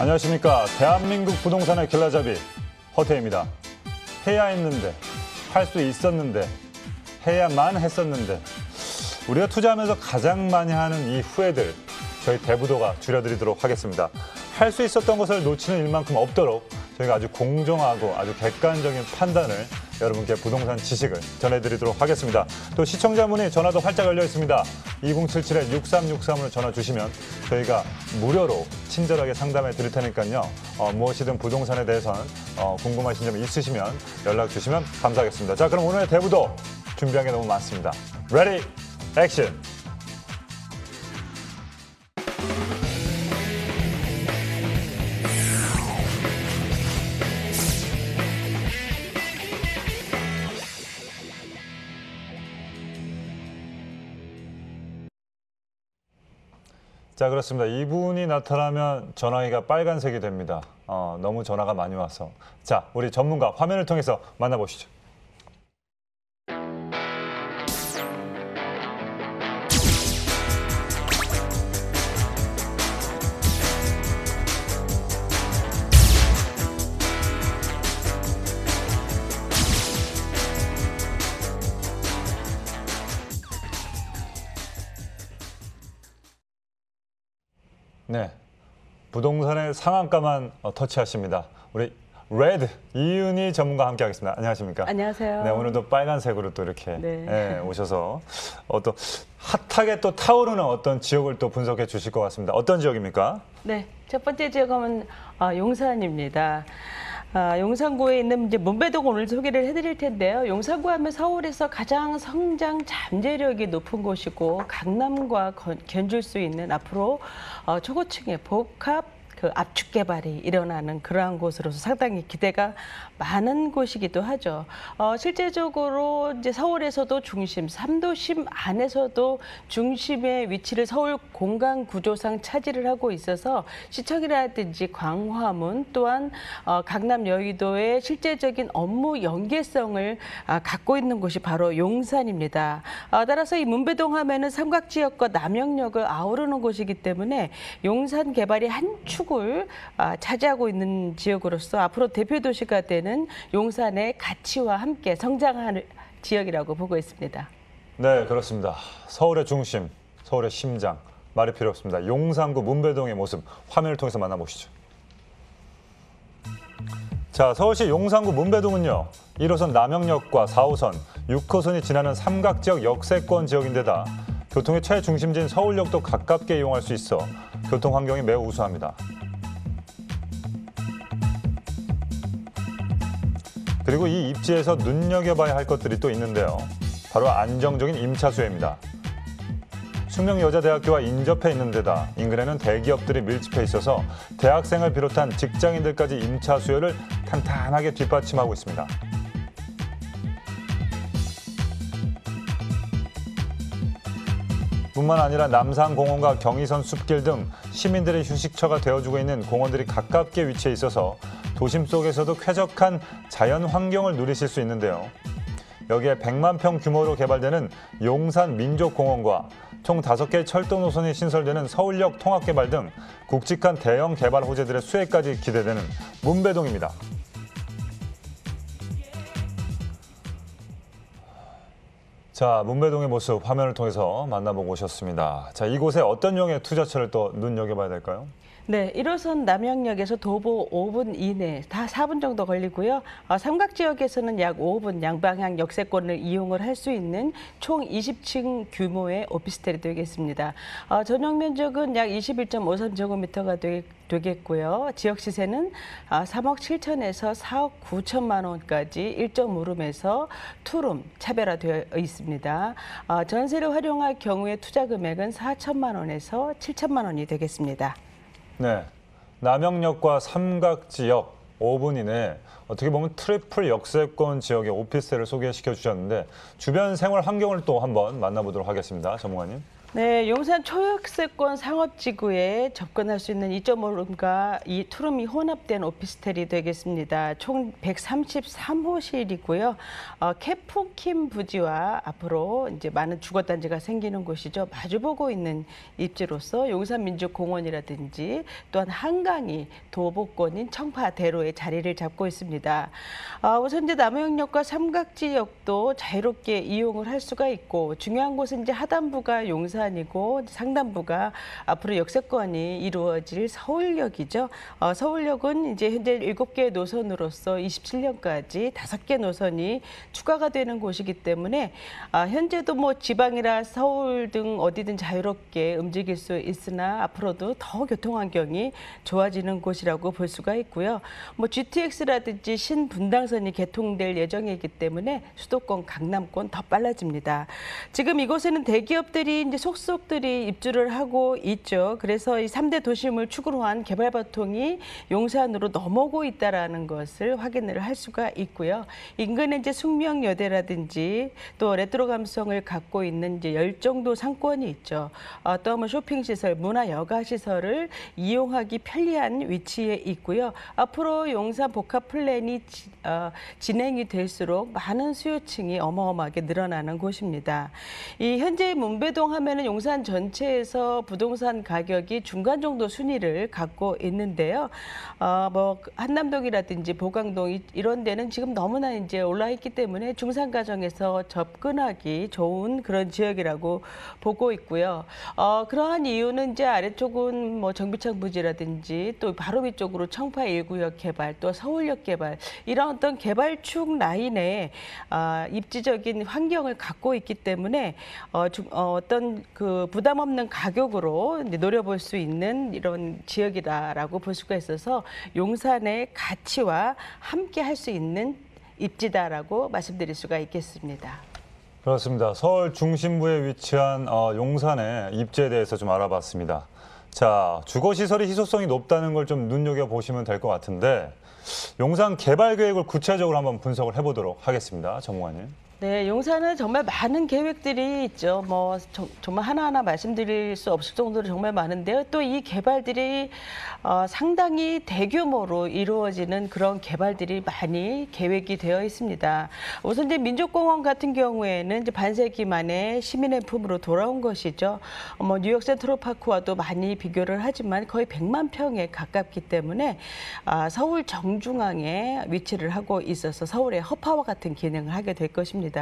안녕하십니까. 대한민국 부동산의 길라잡이 허태입니다. 해야 했는데, 할 수 있었는데, 해야만 했었는데 우리가 투자하면서 가장 많이 하는 이 후회들 저희 대부도가 줄여드리도록 하겠습니다. 할 수 있었던 것을 놓치는 일만큼 없도록 저희가 아주 공정하고 아주 객관적인 판단을 여러분께 부동산 지식을 전해드리도록 하겠습니다. 또 시청자 문의 전화도 활짝 열려 있습니다. 2077-6363으로 전화 주시면 저희가 무료로 친절하게 상담해 드릴 테니까요. 무엇이든 부동산에 대해서는 궁금하신 점 있으시면 연락 주시면 감사하겠습니다. 자, 그럼 오늘의 대부도 준비한 게 너무 많습니다. 레디, 액션! 자, 그렇습니다. 이분이 나타나면 전화기가 빨간색이 됩니다. 너무 전화가 많이 와서. 자, 우리 전문가 화면을 통해서 만나보시죠. 네, 부동산의 상한가만 터치하십니다. 우리 레드 이윤희 전문가와 함께하겠습니다. 안녕하십니까? 안녕하세요. 네, 오늘도 빨간색으로 또 이렇게 오셔서 또 핫하게 또 타오르는 어떤 지역을 또 분석해 주실 것 같습니다. 어떤 지역입니까? 네, 첫 번째 지역은 용산입니다. 용산구에 있는 이제 문배동 오늘 소개를 해드릴 텐데요. 용산구 하면 서울에서 가장 성장 잠재력이 높은 곳이고 강남과 견줄 수 있는 앞으로 초고층의 복합 압축 개발이 일어나는 그러한 곳으로서 상당히 기대가 많은 곳이기도 하죠. 실제적으로 이제 서울에서도 중심, 3도심 안에서도 중심의 위치를 서울 공간 구조상 차지를 하고 있어서 시청이라든지 광화문 또한 강남 여의도의 실제적인 업무 연계성을 갖고 있는 곳이 바로 용산입니다. 따라서 이 문배동 하면은 삼각지역과 남영역을 아우르는 곳이기 때문에 용산 개발이 한 축을 차지하고 있는 지역으로서 앞으로 대표 도시가 되는 용산의 가치와 함께 성장하는 지역이라고 보고 있습니다. 네, 그렇습니다. 서울의 중심, 서울의 심장, 말이 필요 없습니다. 용산구 문배동의 모습 화면을 통해서 만나보시죠. 자, 서울시 용산구 문배동은요, 1호선 남영역과 4호선, 6호선이 지나는 삼각지역 역세권 지역인데다 교통의 최중심지인 서울역도 가깝게 이용할 수 있어 교통 환경이 매우 우수합니다. 그리고 이 입지에서 눈여겨봐야 할 것들이 또 있는데요. 바로 안정적인 임차 수요입니다. 숙명여자대학교와 인접해 있는 데다 인근에는 대기업들이 밀집해 있어서 대학생을 비롯한 직장인들까지 임차 수요를 탄탄하게 뒷받침하고 있습니다. 뿐만 아니라 남산공원과 경의선 숲길 등 시민들의 휴식처가 되어주고 있는 공원들이 가깝게 위치해 있어서 도심 속에서도 쾌적한 자연 환경을 누리실 수 있는데요. 여기에 100만 평 규모로 개발되는 용산 민족공원과 총 5개의 철도 노선이 신설되는 서울역 통합개발 등 굵직한 대형 개발 호재들의 수혜까지 기대되는 문배동입니다. 자, 문배동의 모습 화면을 통해서 만나보고 오셨습니다. 자, 이곳에 어떤 용의 투자처를 또 눈여겨봐야 될까요? 네, 1호선 남영역에서 도보 5분 이내, 다 4분 정도 걸리고요. 삼각지역에서는 약 5분 양방향 역세권을 이용을 할 수 있는 총 20층 규모의 오피스텔이 되겠습니다. 전용 면적은 약 21.53제곱미터가 되겠고요. 지역 시세는 3억 7천에서 4억 9천만 원까지 1.5룸에서 2룸 차별화되어 있습니다. 전세를 활용할 경우에 투자 금액은 4천만 원에서 7천만 원이 되겠습니다. 네, 남영역과 삼각지역 5분 이내 어떻게 보면 트리플 역세권 지역의 오피스텔을 소개시켜 주셨는데 주변 생활 환경을 또 한번 만나보도록 하겠습니다. 전문가님. 네, 용산 초역세권 상업지구에 접근할 수 있는 2.5룸과 이 투룸이 혼합된 오피스텔이 되겠습니다. 총 133호실이고요. 캐프킨 부지와 앞으로 이제 많은 주거단지가 생기는 곳이죠. 마주보고 있는 입지로서 용산민족공원이라든지 또한 한강이 도보권인 청파대로에 자리를 잡고 있습니다. 우선 이제 남영역과 삼각지역도 자유롭게 이용을 할 수가 있고 중요한 곳은 이제 하단부가 용산이고 상단부가 앞으로 역세권이 이루어질 서울역이죠. 서울역은 이제 현재 7개 노선으로서 27년까지 5개 노선이 추가가 되는 곳이기 때문에 현재도 뭐 지방이나 서울 등 어디든 자유롭게 움직일 수 있으나 앞으로도 더 교통 환경이 좋아지는 곳이라고 볼 수가 있고요. 뭐 GTX라든지 신분당선이 개통될 예정이기 때문에 수도권, 강남권 더 빨라집니다. 지금 이곳에는 대기업들이 이제 속속들이 입주를 하고 있죠. 그래서 이 3대 도심을 축으로 한 개발 바통이 용산으로 넘어오고 있다라는 것을 확인을 할 수가 있고요. 인근에 이제 숙명여대라든지 또 레트로 감성을 갖고 있는 이제 열정도 상권이 있죠. 또 뭐 쇼핑시설, 문화 여가 시설을 이용하기 편리한 위치에 있고요. 앞으로 용산 복합 플랜이 진행이 될수록 많은 수요층이 어마어마하게 늘어나는 곳입니다. 이 현재 문배동 하면은 용산 전체에서 부동산 가격이 중간 정도 순위를 갖고 있는데요. 뭐 한남동이라든지 보강동 이런 데는 지금 너무나 이제 올라 있기 때문에 중산 가정에서 접근하기 좋은 그런 지역이라고 보고 있고요. 그러한 이유는 이제 아래쪽은 뭐 정비창 부지라든지 또 바로 위쪽으로 청파 1구역 개발, 또 서울역 개발 이런 어떤 개발축 라인에 입지적인 환경을 갖고 있기 때문에 어떤 그 부담 없는 가격으로 이제 노려볼 수 있는 이런 지역이다라고 볼 수가 있어서 용산의 가치와 함께 할 수 있는 입지다라고 말씀드릴 수가 있겠습니다. 그렇습니다. 서울 중심부에 위치한 용산의 입지에 대해서 좀 알아봤습니다. 자, 주거시설의 희소성이 높다는 걸 좀 눈여겨보시면 될 것 같은데 용산 개발 계획을 구체적으로 한번 분석을 해보도록 하겠습니다. 전무관님. 네, 용산은 정말 많은 계획들이 있죠. 뭐 정말 하나하나 말씀드릴 수 없을 정도로 정말 많은데요. 또 이 개발들이 상당히 대규모로 이루어지는 그런 개발들이 많이 계획이 되어 있습니다. 우선 이제 민족공원 같은 경우에는 이제 반세기 만에 시민의 품으로 돌아온 것이죠. 뭐 뉴욕 센트럴파크와도 많이 비교를 하지만 거의 100만 평에 가깝기 때문에 서울 정중앙에 위치를 하고 있어서 서울의 허파와 같은 기능을 하게 될 것입니다.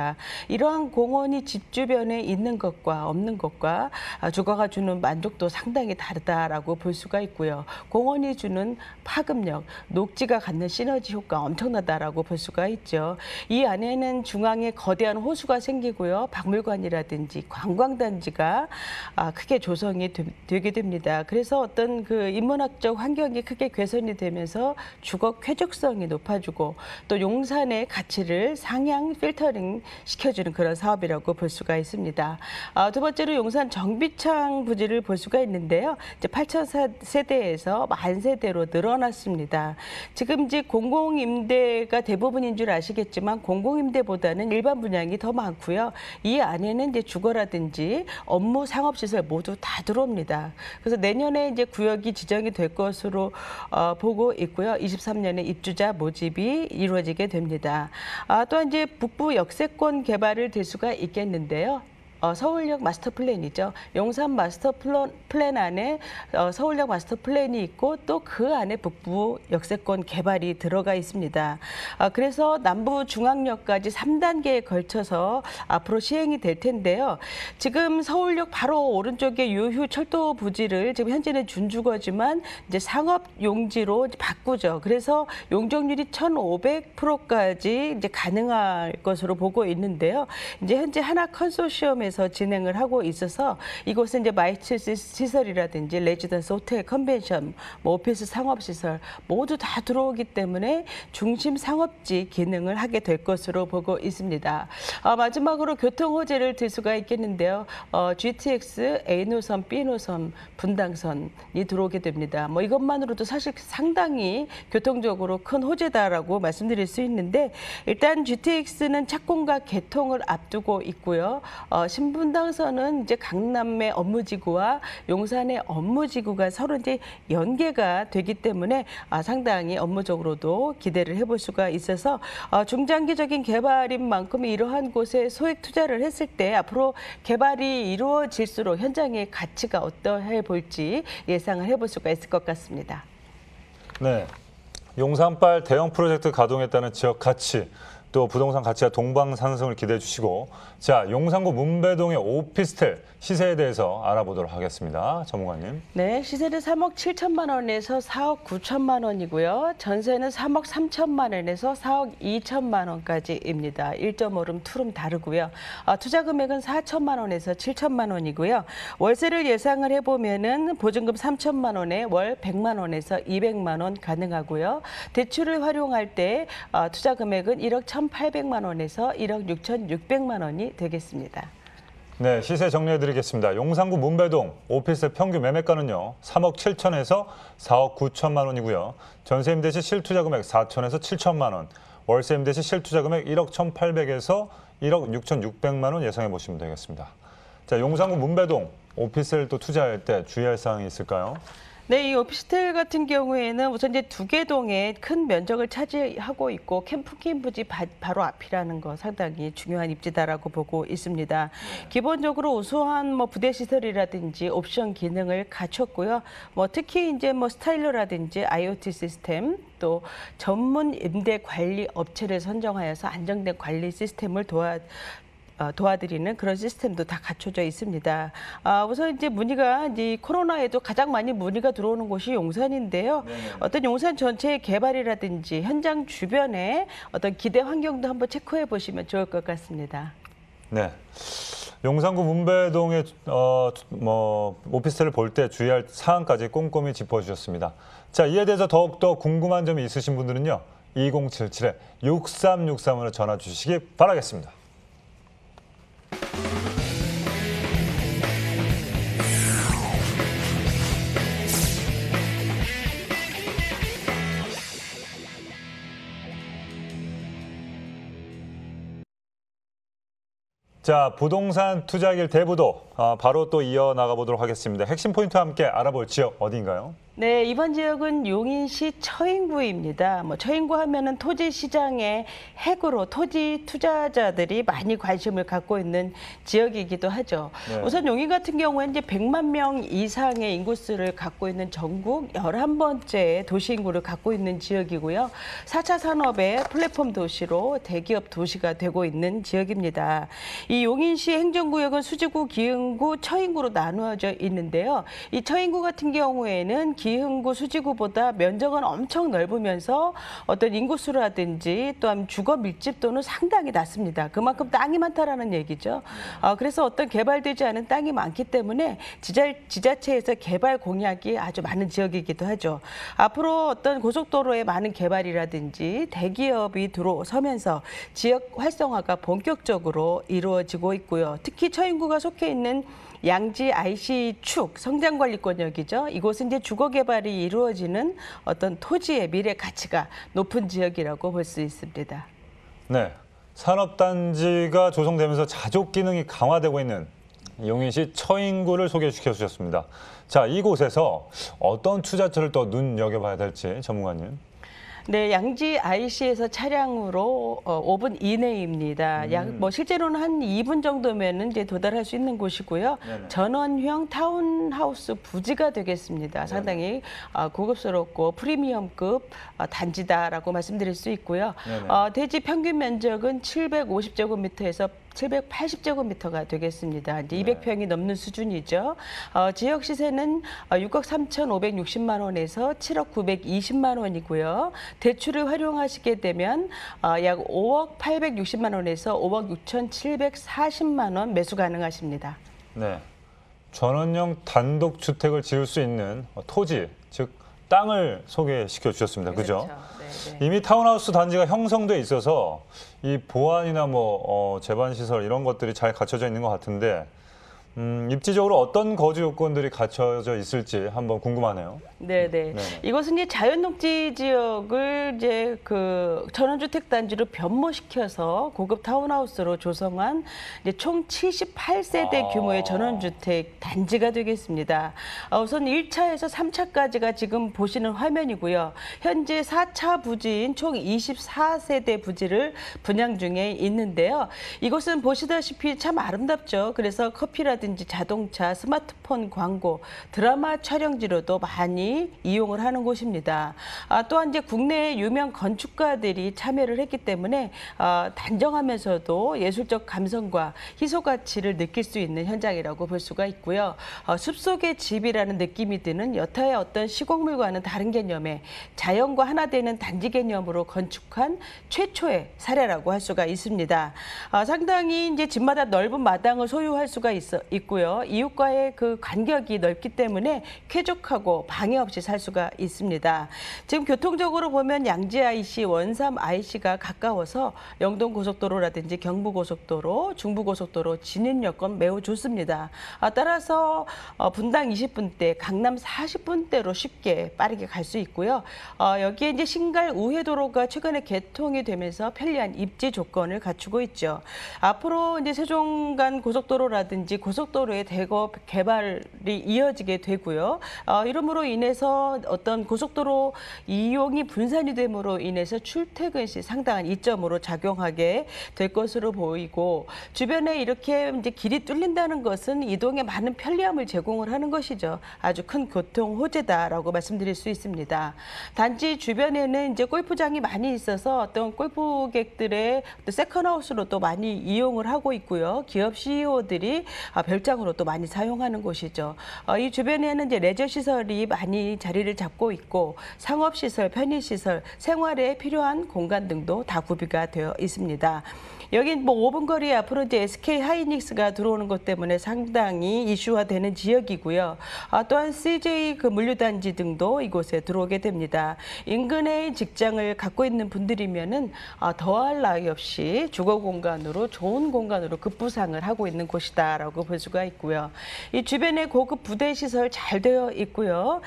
이러한 공원이 집 주변에 있는 것과 없는 것과 주거가 주는 만족도 상당히 다르다라고 볼 수가 있고요. 공원이 주는 파급력, 녹지가 갖는 시너지 효과 엄청나다라고 볼 수가 있죠. 이 안에는 중앙에 거대한 호수가 생기고요. 박물관이라든지 관광단지가 크게 조성이 되게 됩니다. 그래서 어떤 그 인문학적 환경이 크게 개선이 되면서 주거 쾌적성이 높아지고 또 용산의 가치를 상향 필터링 시켜주는 그런 사업이라고 볼 수가 있습니다. 두 번째로 용산 정비창 부지를 볼 수가 있는데요. 이제 8,000세대에서 10,000세대로 늘어났습니다. 지금 이제 공공임대가 대부분인 줄 아시겠지만 공공임대보다는 일반 분양이 더 많고요. 이 안에는 이제 주거라든지 업무 상업시설 모두 다 들어옵니다. 그래서 내년에 이제 구역이 지정이 될 것으로 보고 있고요. 23년에 입주자 모집이 이루어지게 됩니다. 또한 이제 북부 역세권 개발을 될 수가 있겠는데요. 서울역 마스터 플랜이죠. 용산 마스터 플랜 안에 서울역 마스터 플랜이 있고 또 그 안에 북부 역세권 개발이 들어가 있습니다. 그래서 남부 중앙역까지 3단계에 걸쳐서 앞으로 시행이 될 텐데요. 지금 서울역 바로 오른쪽에 유휴 철도 부지를 지금 현재는 준주거지만 이제 상업 용지로 바꾸죠. 그래서 용적률이 1,500%까지 이제 가능할 것으로 보고 있는데요. 이제 현재 하나 컨소시엄에서 진행을 하고 있어서 이곳은 이제 마이츠 시설이라든지 레지던스 호텔 컨벤션, 뭐 오피스 상업시설 모두 다 들어오기 때문에 중심 상업지 기능을 하게 될 것으로 보고 있습니다. 마지막으로 교통 호재를 들 수가 있겠는데요. GTX A노선, B노선, 분당선이 들어오게 됩니다. 뭐 이것만으로도 사실 상당히 교통적으로 큰 호재다라고 말씀드릴 수 있는데 일단 GTX는 착공과 개통을 앞두고 있고요. 진분당선은 이제 강남의 업무지구와 용산의 업무지구가 서로 이제 연계가 되기 때문에 상당히 업무적으로도 기대를 해볼 수가 있어서 중장기적인 개발인 만큼 이러한 곳에 소액 투자를 했을 때 앞으로 개발이 이루어질수록 현장의 가치가 어떠해 볼지 예상을 해볼 수가 있을 것 같습니다. 네, 용산발 대형 프로젝트 가동했다는 지역 가치, 또 부동산 가치가 동방상승을 기대해 주시고, 자, 용산구 문배동의 오피스텔 시세에 대해서 알아보도록 하겠습니다. 전문가님. 네, 시세는 3억 7천만 원에서 4억 9천만 원이고요. 전세는 3억 3천만 원에서 4억 2천만 원까지입니다. 1.5룸, 투룸 다르고요. 투자 금액은 4천만 원에서 7천만 원이고요. 월세를 예상을 해보면은 보증금 3천만 원에 월 100만 원에서 200만 원 가능하고요. 대출을 활용할 때 투자 금액은 1억 1,800만 원에서 1억 6,600만 원이 되겠습니다. 네, 시세 정리해드리겠습니다. 용산구 문배동 오피스텔 평균 매매가는요, 3억 7천에서 4억 9천만 원이고요. 전세 임대 시 실투자 금액 4천에서 7천만 원, 월세 임대 시 실투자 금액 1억 1,800에서 1억 6,600만 원 예상해 보시면 되겠습니다. 자, 용산구 문배동 오피스텔 또 투자할 때 주의할 사항이 있을까요? 네, 이 오피스텔 같은 경우에는 우선 이제 두 개 동에 큰 면적을 차지하고 있고 캠핑 부지 바로 앞이라는 거 상당히 중요한 입지다라고 보고 있습니다. 기본적으로 우수한 부대 시설이라든지 옵션 기능을 갖췄고요. 특히 이제 스타일러라든지 IoT 시스템 또 전문 임대 관리 업체를 선정하여서 안정된 관리 시스템을 도와드리는 그런 시스템도 다 갖춰져 있습니다. 우선 이제 문의가 이제 코로나에도 가장 많이 문의가 들어오는 곳이 용산인데요. 어떤 용산 전체의 개발이라든지 현장 주변에 어떤 기대 환경도 한번 체크해 보시면 좋을 것 같습니다. 네. 용산구 문배동의 오피스텔을 볼 때 주의할 사항까지 꼼꼼히 짚어주셨습니다. 자, 이에 대해서 더욱더 궁금한 점이 있으신 분들은요, 2077-6363으로 전화 주시기 바라겠습니다. 자, 부동산 투자길 대부도 바로 또 이어나가 보도록 하겠습니다. 핵심 포인트와 함께 알아볼 지역 어디인가요? 네, 이번 지역은 용인시 처인구입니다. 처인구 하면은 토지 시장의 핵으로 토지 투자자들이 많이 관심을 갖고 있는 지역이기도 하죠. 네. 우선 용인 같은 경우에는 이제 100만 명 이상의 인구수를 갖고 있는 전국 11번째 도시 인구를 갖고 있는 지역이고요. 4차 산업의 플랫폼 도시로 대기업 도시가 되고 있는 지역입니다. 이 용인시 행정구역은 수지구, 기흥구, 처인구로 나누어져 있는데요. 이 처인구 같은 경우에는 기흥구, 수지구보다 면적은 엄청 넓으면서 어떤 인구수라든지 또한 주거 밀집도는 상당히 낮습니다. 그만큼 땅이 많다라는 얘기죠. 그래서 어떤 개발되지 않은 땅이 많기 때문에 지자체에서 개발 공약이 아주 많은 지역이기도 하죠. 앞으로 어떤 고속도로의 많은 개발이라든지 대기업이 들어서면서 지역 활성화가 본격적으로 이루어지고 있고요. 특히 처인구가 속해 있는 양지 IC축 성장관리권역이죠. 이곳은 이제 주거 개발이 이루어지는 어떤 토지의 미래 가치가 높은 지역이라고 볼 수 있습니다. 네, 산업단지가 조성되면서 자족 기능이 강화되고 있는 용인시 처인구를 소개시켜 주셨습니다. 자, 이곳에서 어떤 투자처를 또 눈여겨봐야 될지 전문가님. 네, 양지 IC에서 차량으로 5분 이내입니다. 실제로는 한 2분 정도면은 이제 도달할 수 있는 곳이고요. 네네. 전원형 타운하우스 부지가 되겠습니다. 상당히 고급스럽고 프리미엄급 단지다라고 말씀드릴 수 있고요. 대지 평균 면적은 750제곱미터에서 780제곱미터가 되겠습니다. 이제 200평이 넘는 수준이죠. 지역 시세는 6억 3,560만 원에서 7억 920만 원이고요. 대출을 활용하시게 되면 약 5억 860만 원에서 5억 6,740만 원 매수 가능하십니다. 네, 전원형 단독주택을 지을 수 있는 토지, 즉 땅을 소개시켜 주셨습니다. 그죠? 그렇죠. 네. 이미 타운하우스 단지가 형성돼 있어서 이 보안이나 제반 시설 이런 것들이 잘 갖춰져 있는 것 같은데 입지적으로 어떤 거주 요건들이 갖춰져 있을지 한번 궁금하네요. 네네. 네네. 이것은 이제 자연녹지 지역을 이제 그 전원주택 단지로 변모시켜서 고급 타운하우스로 조성한 이제 총 78세대 규모의 전원주택 단지가 되겠습니다. 우선 1차에서 3차까지가 지금 보시는 화면이고요. 현재 4차 부지인 총 24세대 부지를 분양 중에 있는데요. 이곳은 보시다시피 참 아름답죠. 그래서 커피라든지 자동차, 스마트폰 광고, 드라마 촬영지로도 많이 이용을 하는 곳입니다. 또한 이제 국내 유명 건축가들이 참여를 했기 때문에 단정하면서도 예술적 감성과 희소 가치를 느낄 수 있는 현장이라고 볼 수가 있고요. 숲속의 집이라는 느낌이 드는 여타의 어떤 시공물과는 다른 개념의 자연과 하나 되는 단지 개념으로 건축한 최초의 사례라고 할 수가 있습니다. 상당히 이제 집마다 넓은 마당을 소유할 수가 있고요. 이웃과의 그 간격이 넓기 때문에 쾌적하고 방해 없이 살 수가 있습니다. 지금 교통적으로 보면 양지 IC, 원삼 IC가 가까워서 영동 고속도로라든지 경부 고속도로, 중부 고속도로 진입 여건 매우 좋습니다. 따라서 분당 20분대, 강남 40분대로 쉽게 빠르게 갈 수 있고요. 여기에 이제 신갈 우회도로가 최근에 개통이 되면서 편리한 입지 조건을 갖추고 있죠. 앞으로 이제 세종간 고속도로라든지 고속도로의 대거 개발이 이어지게 되고요. 이러므로 인해서 어떤 고속도로 이용이 분산이 됨으로 인해서 출퇴근 시 상당한 이점으로 작용하게 될 것으로 보이고, 주변에 이렇게 이제 길이 뚫린다는 것은 이동에 많은 편리함을 제공을 하는 것이죠. 아주 큰 교통 호재다라고 말씀드릴 수 있습니다. 단지 주변에는 이제 골프장이 많이 있어서 어떤 골프객들의 세컨하우스로도 많이 이용을 하고 있고요. 기업 CEO들이 별장으로 또 많이 사용하는 곳이죠. 이 주변에는 이제 레저 시설이 많이 자리를 잡고 있고, 상업시설, 편의시설, 생활에 필요한 공간 등도 다 구비가 되어 있습니다. 여기 뭐 5분 거리에 앞으로 이제 SK 하이닉스가 들어오는 것 때문에 상당히 이슈화되는 지역이고요. 또한 CJ 그 물류단지 등도 이곳에 들어오게 됩니다. 인근에 직장을 갖고 있는 분들이면은 더할 나위 없이 주거 공간으로 좋은 공간으로 급부상을 하고 있는 곳이다라고 볼 수가 있고요. 이 주변에 고급 부대 시설 잘 되어 있고요.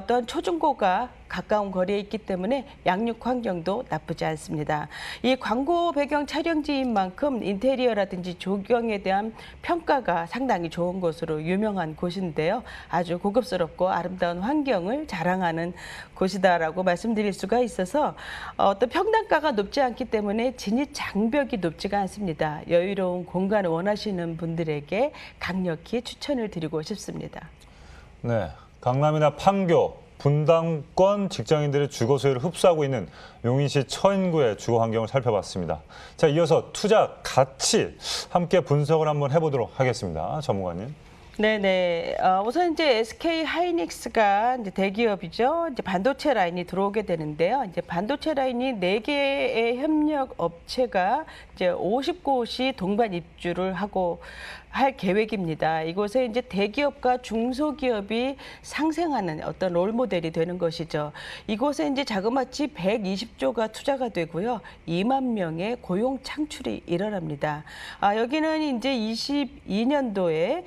또한 초중고가 가까운 거리에 있기 때문에 양육 환경도 나쁘지 않습니다. 이 광고 배경 촬영지인 만큼 인테리어라든지 조경에 대한 평가가 상당히 좋은 곳으로 유명한 곳인데요. 아주 고급스럽고 아름다운 환경을 자랑하는 곳이다라고 말씀드릴 수가 있어서 어떤 평당가가 높지 않기 때문에 진입 장벽이 높지가 않습니다. 여유로운 공간을 원하시는 분들에게 강력히 추천을 드리고 싶습니다. 네, 강남이나 판교, 분당권 직장인들의 주거 수요를 흡수하고 있는 용인시 처인구의 주거 환경을 살펴봤습니다. 자, 이어서 투자 가치 함께 분석을 한번 해보도록 하겠습니다. 전문가님. 네네. 우선 이제 SK 하이닉스가 이제 대기업이죠. 이제 반도체 라인이 들어오게 되는데요. 이제 반도체 라인이 4개의 협력 업체가 이제 50곳이 동반 입주를 하고 할 계획입니다. 이곳에 이제 대기업과 중소기업이 상생하는 어떤 롤모델이 되는 것이죠. 이곳에 이제 자그마치 120조가 투자가 되고요. 2만 명의 고용 창출이 일어납니다. 여기는 이제 22년도에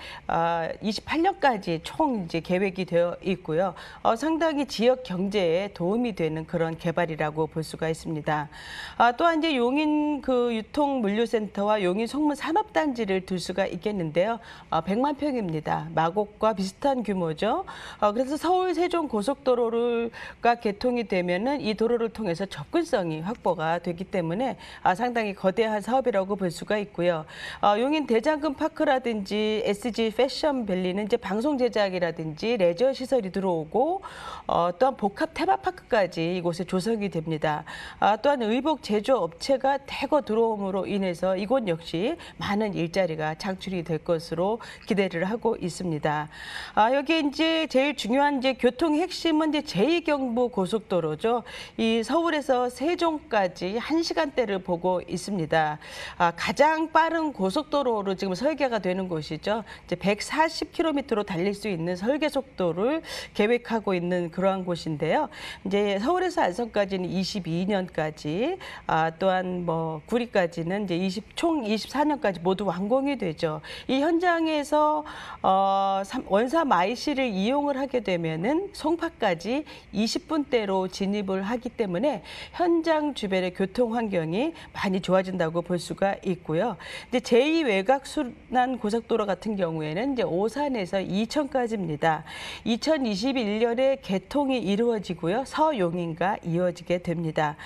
28년까지 총 이제 계획이 되어 있고요. 상당히 지역 경제에 도움이 되는 그런 개발이라고 볼 수가 있습니다. 또한 이제 용인 그 유통 물류센터와 용인 송문 산업단지를 둘 수가 있겠는데요. 100만 평입니다. 마곡과 비슷한 규모죠. 그래서 서울 세종 고속도로가 개통이 되면은 이 도로를 통해서 접근성이 확보가 되기 때문에 상당히 거대한 사업이라고 볼 수가 있고요. 용인 대장금 파크라든지 SG 패션밸리는 이제 방송 제작이라든지 레저 시설이 들어오고 또한 복합 테마파크까지 이곳에 조성이 됩니다. 또한 의복 제조 업체가 대거 들어옴으로 인해서 이곳 역시 많은 일자리가 창출이 될 것으로 기대를 하고 있습니다. 여기 이제 제일 중요한 이제 교통 핵심은 이제 제2경부 고속도로죠. 이 서울에서 세종까지 1시간대를 보고 있습니다. 가장 빠른 고속도로로 지금 설계가 되는 곳이죠. 이제 140km로 달릴 수 있는 설계 속도를 계획하고 있는 그러한 곳인데요. 이제 서울에서 안성까지는 22년까지, 또한 뭐 구리까지는 이제 총 24년까지 모두 완공이 되죠. 이 현장에서 원사 마이씨를 이용을 하게 되면은 송파까지 20분대로 진입을 하기 때문에 현장 주변의 교통 환경이 많이 좋아진다고 볼 수가 있고요. 이제 제2 외곽 순환 고속도로 같은 경우에는 이제 오산에서 이천까지입니다. 2021년에 개통이 이루어지고요. 서용인과 이어지게 됩니다.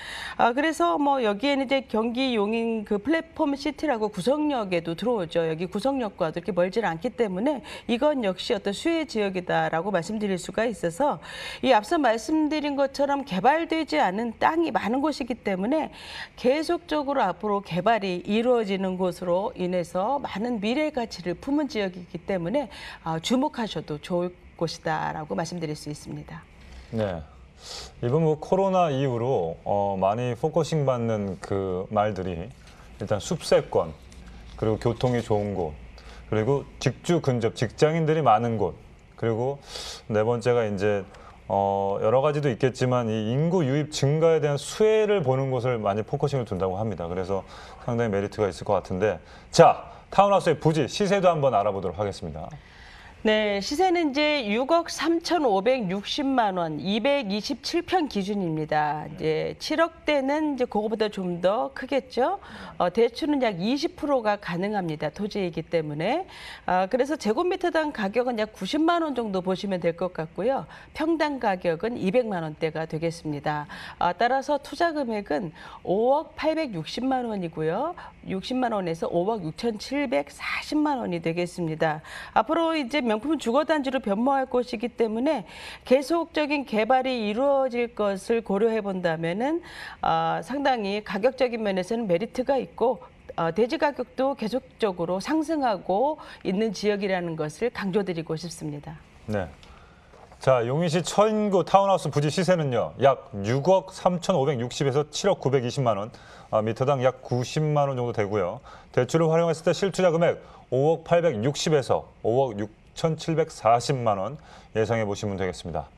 그래서 뭐 여기에는 이제 경기 용인 그 플랫폼 시티라고 구성역에도 들어오죠. 여기 구성역과도 이렇게 멀지 않기 때문에 이건 역시 어떤 수혜 지역이다라고 말씀드릴 수가 있어서 이 앞서 말씀드린 것처럼 개발되지 않은 땅이 많은 곳이기 때문에 계속적으로 앞으로 개발이 이루어지는 곳으로 인해서 많은 미래 가치를 품은 지역이기 때문에 주목하셔도 좋을 곳이다라고 말씀드릴 수 있습니다. 네. 이번 뭐 코로나 이후로 많이 포커싱 받는 그 말들이 일단 숲세권, 그리고 교통이 좋은 곳, 그리고 직주 근접 직장인들이 많은 곳, 그리고 네 번째가 이제 여러 가지도 있겠지만 이 인구 유입 증가에 대한 수혜를 보는 곳을 많이 포커싱을 둔다고 합니다. 그래서 상당히 메리트가 있을 것 같은데, 자, 타운하우스의 부지 시세도 한번 알아보도록 하겠습니다. 네, 시세는 이제 6억 3,560만 원, 227평 기준입니다. 이제 7억대는 이제 그거보다 좀 더 크겠죠. 대출은 약 20%가 가능합니다. 토지이기 때문에. 그래서 제곱미터당 가격은 약 90만 원 정도 보시면 될 것 같고요. 평당 가격은 200만 원대가 되겠습니다. 따라서 투자 금액은 5억 860만 원이고요. 60만 원에서 5억 6,740만 원이 되겠습니다. 앞으로 이제 명품 주거단지로 변모할 곳이기 때문에 계속적인 개발이 이루어질 것을 고려해 본다면은 상당히 가격적인 면에서는 메리트가 있고 대지 가격도 계속적으로 상승하고 있는 지역이라는 것을 강조드리고 싶습니다. 네. 자, 용인시 처인구 타운하우스 부지 시세는요, 약 6억 3,560에서 7억 920만 원, 미터당 약 90만 원 정도 되고요. 대출을 활용했을 때 실투자 금액 5억 860에서 5억 6,740만 원 예상해 보시면 되겠습니다.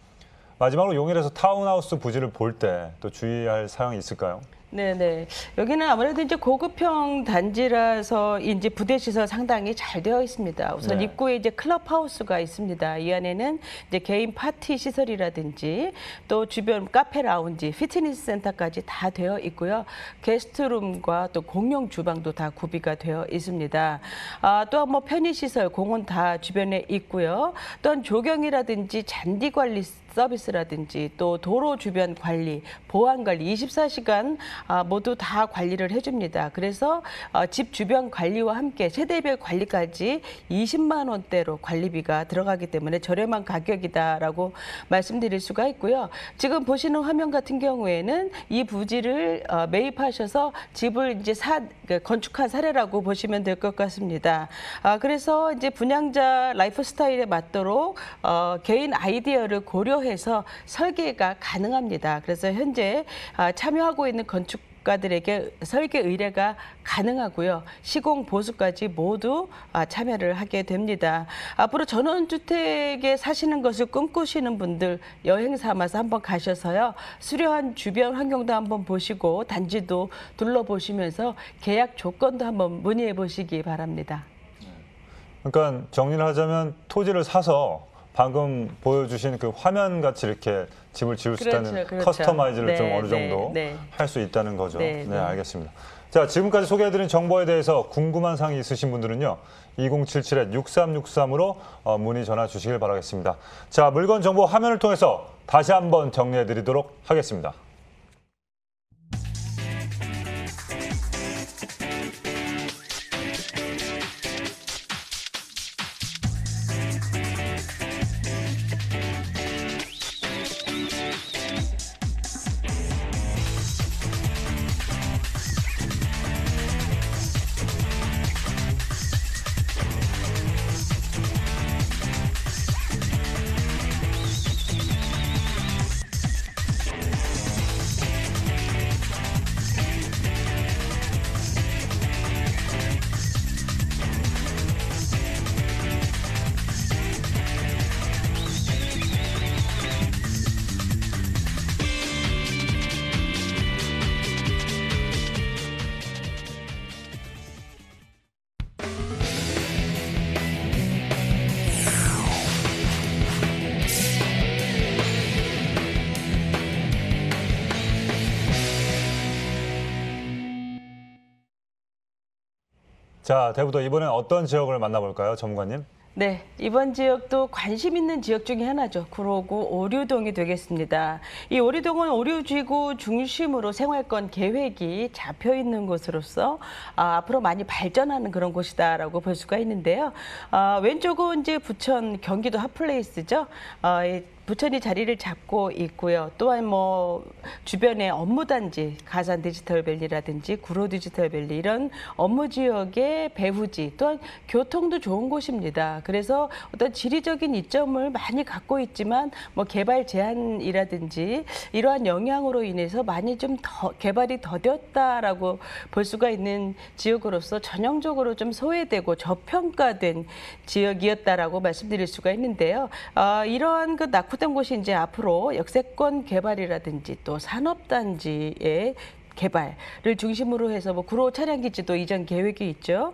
마지막으로 용인에서 타운하우스 부지를 볼 때 또 주의할 사항이 있을까요? 네네. 여기는 아무래도 이제 고급형 단지라서 이제 부대 시설 상당히 잘 되어 있습니다. 우선 네. 입구에 이제 클럽하우스가 있습니다. 이 안에는 이제 개인 파티 시설이라든지 또 주변 카페 라운지, 피트니스 센터까지 다 되어 있고요. 게스트룸과 또 공용 주방도 다 구비가 되어 있습니다. 또한 뭐 편의 시설, 공원 다 주변에 있고요. 또한 조경이라든지 잔디 관리 서비스라든지 또 도로 주변 관리, 보안 관리 24시간 모두 다 관리를 해줍니다. 그래서 집 주변 관리와 함께 세대별 관리까지 20만 원대로 관리비가 들어가기 때문에 저렴한 가격이다라고 말씀드릴 수가 있고요. 지금 보시는 화면 같은 경우에는 이 부지를 매입하셔서 집을 이제 건축한 사례라고 보시면 될 것 같습니다. 그래서 이제 분양자 라이프 스타일에 맞도록 개인 아이디어를 고려해서 설계가 가능합니다. 그래서 현재 참여하고 있는 건축가들에게 설계 의뢰가 가능하고요. 시공 보수까지 모두 참여를 하게 됩니다. 앞으로 전원주택에 사시는 것을 꿈꾸시는 분들 여행 삼아서 한번 가셔서요. 수려한 주변 환경도 한번 보시고 단지도 둘러보시면서 계약 조건도 한번 문의해 보시기 바랍니다. 그러니까 정리를 하자면 토지를 사서 방금 보여주신 그 화면 같이 이렇게 집을 지을 수 있다는 그렇죠. 커스터마이즈를 네, 좀 어느 정도 네. 할 수 있다는 거죠. 네, 네, 네. 알겠습니다. 자, 지금까지 소개해드린 정보에 대해서 궁금한 사항이 있으신 분들은요, 2077-6363으로 문의 전화 주시길 바라겠습니다. 자, 물건 정보 화면을 통해서 다시 한번 정리해드리도록 하겠습니다. 자, 대부도 이번엔 어떤 지역을 만나볼까요, 전문가님? 네, 이번 지역도 관심 있는 지역 중에 하나죠. 구로구 오류동이 되겠습니다. 이 오류동은 오류지구 중심으로 생활권 계획이 잡혀 있는 곳으로서 앞으로 많이 발전하는 그런 곳이다라고 볼 수가 있는데요. 왼쪽은 이제 부천 경기도 핫플레이스죠. 부천이 자리를 잡고 있고요. 또한 주변에 업무단지, 가산 디지털밸리라든지 구로 디지털밸리 이런 업무 지역의 배후지, 또한 교통도 좋은 곳입니다. 그래서 어떤 지리적인 이점을 많이 갖고 있지만 개발 제한이라든지 이러한 영향으로 인해서 많이 좀 더 개발이 더뎠다라고 볼 수가 있는 지역으로서 전형적으로 좀 소외되고 저평가된 지역이었다라고 말씀드릴 수가 있는데요. 이러한 그 낙후된 곳이 이제 앞으로 역세권 개발이라든지 또 산업단지의 개발을 중심으로 해서 구로 차량기지도 이전 계획이 있죠.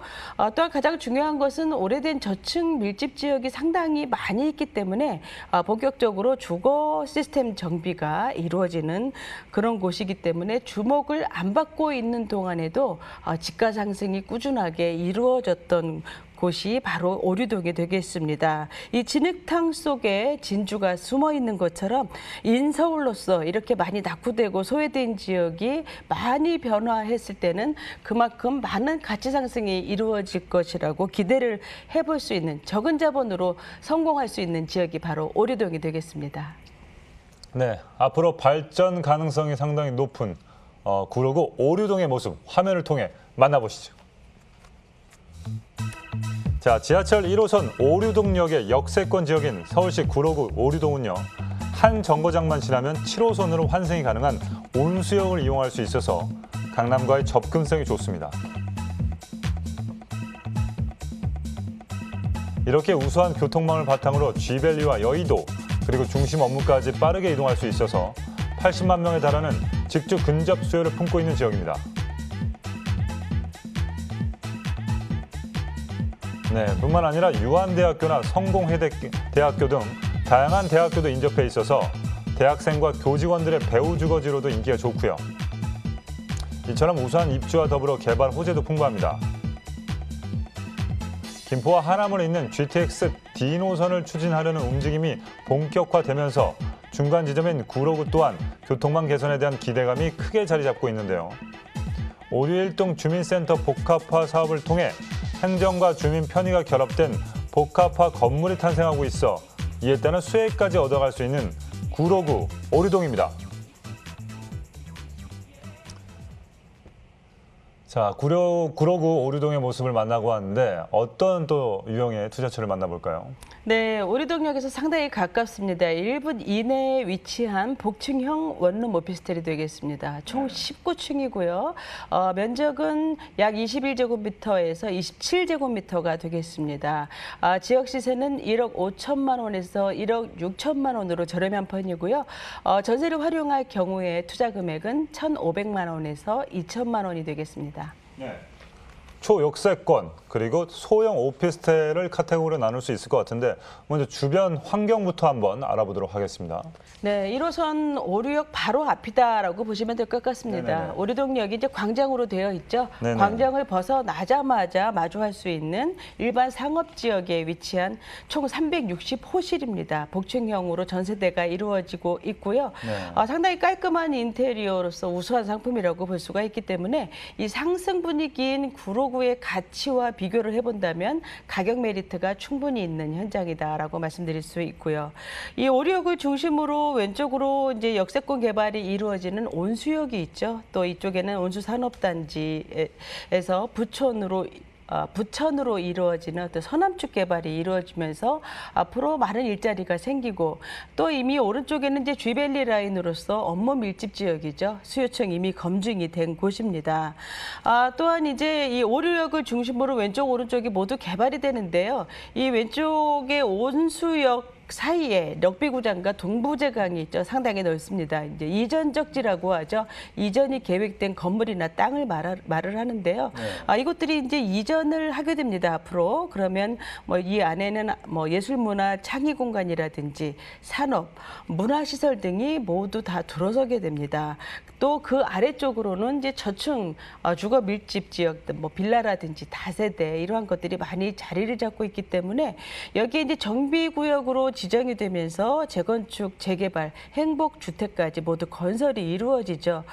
또한 가장 중요한 것은 오래된 저층 밀집 지역이 상당히 많이 있기 때문에 본격적으로 주거 시스템 정비가 이루어지는 그런 곳이기 때문에 주목을 안 받고 있는 동안에도 집가 상승이 꾸준하게 이루어졌던 곳이 바로 오류동이 되겠습니다. 이 진흙탕 속에 진주가 숨어 있는 것처럼 인서울로서 이렇게 많이 낙후되고 소외된 지역이 많이 변화했을 때는 그만큼 많은 가치 상승이 이루어질 것이라고 기대를 해볼 수 있는 적은 자본으로 성공할 수 있는 지역이 바로 오류동이 되겠습니다. 네, 앞으로 발전 가능성이 상당히 높은 구로구 오류동의 모습 화면을 통해 만나보시죠. 자, 지하철 1호선 오류동역의 역세권 지역인 서울시 구로구 오류동은요. 한 정거장만 지나면 7호선으로 환승이 가능한 온수역을 이용할 수 있어서 강남과의 접근성이 좋습니다. 이렇게 우수한 교통망을 바탕으로 G밸리와 여의도 그리고 중심 업무까지 빠르게 이동할 수 있어서 80만 명에 달하는 직주 근접 수요를 품고 있는 지역입니다. 네, 뿐만 아니라 유한대학교나 성공회대학교 등 다양한 대학교도 인접해 있어서 대학생과 교직원들의 배우 주거지로도 인기가 좋고요. 이처럼 우수한 입지와 더불어 개발 호재도 풍부합니다. 김포와 하남을 잇는 GTX D 노선을 추진하려는 움직임이 본격화되면서 중간 지점인 구로구 또한 교통망 개선에 대한 기대감이 크게 자리 잡고 있는데요. 오류일동 주민센터 복합화 사업을 통해 행정과 주민 편의가 결합된 복합화 건물이 탄생하고 있어 이에 따른 수혜까지 얻어갈 수 있는 구로구 오류동입니다. 자, 구로구 오류동의 모습을 만나고 왔는데 어떤 또 유형의 투자처를 만나볼까요? 네, 오류동역에서 상당히 가깝습니다. 1분 이내에 위치한 복층형 원룸 오피스텔이 되겠습니다. 총 19층이고요. 면적은 약 21제곱미터에서 27제곱미터가 되겠습니다. 지역 시세는 1억 5천만 원에서 1억 6천만 원으로 저렴한 편이고요. 전세를 활용할 경우에 투자 금액은 1,500만 원에서 2천만 원이 되겠습니다. 네. 초역세권 그리고 소형 오피스텔을 카테고리로 나눌 수 있을 것 같은데 먼저 주변 환경부터 한번 알아보도록 하겠습니다. 네, 1호선 오류역 바로 앞이다라고 보시면 될 것 같습니다. 네네네. 오류동역이 이제 광장으로 되어 있죠. 네네. 광장을 벗어나자마자 마주할 수 있는 일반 상업 지역에 위치한 총 360호실입니다. 복층형으로 전세대가 이루어지고 있고요. 네. 상당히 깔끔한 인테리어로서 우수한 상품이라고 볼 수가 있기 때문에 이 상승 분위기인 구로구의 가치와 비교를 해본다면 가격 메리트가 충분히 있는 현장이다라고 말씀드릴 수 있고요. 이 오류역을 중심으로 왼쪽으로 이제 역세권 개발이 이루어지는 온수역이 있죠. 또 이쪽에는 온수산업단지에서 부천으로 이루어지는 또 서남축 개발이 이루어지면서 앞으로 많은 일자리가 생기고 또 이미 오른쪽에는 이제 G밸리 라인으로서 업무 밀집 지역이죠. 수요층 이미 검증이 된 곳입니다. 또한 이제 이 오류역을 중심으로 왼쪽 오른쪽이 모두 개발이 되는데요. 이 왼쪽의 온수역 사이에 럭비구장과 동부제강이 있죠. 상당히 넓습니다. 이제 이전적지라고 하죠. 이전이 계획된 건물이나 땅을 말을 하는데요. 이것들이 이제 이전을 하게 됩니다. 앞으로 그러면 뭐 이 안에는 뭐 예술문화 창의공간이라든지 산업, 문화시설 등이 모두 다 들어서게 됩니다. 또 그 아래쪽으로는 이제 저층 주거 밀집 지역들, 뭐 빌라라든지 다세대 이러한 것들이 많이 자리를 잡고 있기 때문에 여기에 이제 정비구역으로 지정이 되면서 재건축, 재개발, 행복주택까지 모두 건설이 이루어지죠.